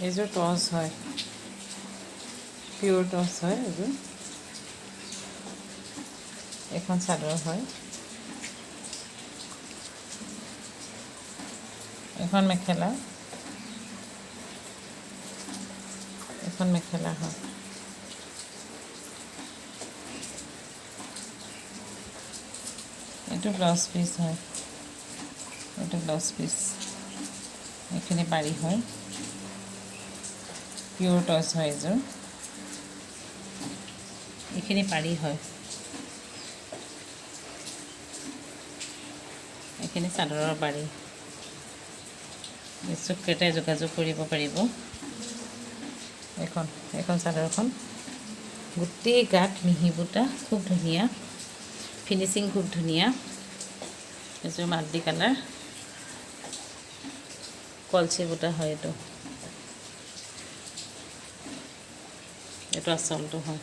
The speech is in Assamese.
এইযোৰ টচ হয়, পিয়ৰ টচ হয় এইযোৰ। এখন চাদৰ হয়, এখন মেখেলা, এখন মেখেলা হয়। এইটো ব্লাউজ পিচ হয়, এইটো ব্লাউজ পিচ, এইখিনি পাৰি হয়, পিয়ৰ টচ হয় এইযোৰ, এইখিনি পাৰি হয়, এইখিনি চাদৰৰ পাৰি। চুকেতে যোগাযোগ কৰিব পাৰিব। এইখন চাদৰখন গোটেই গাত মিহি বুটা, খুব ধুনীয়া ফিনিচিং, খুব ধুনীয়া। এইযোৰ মাল্টি কালাৰ কলচি বুটা হয়, এইটো আচলটো হয়।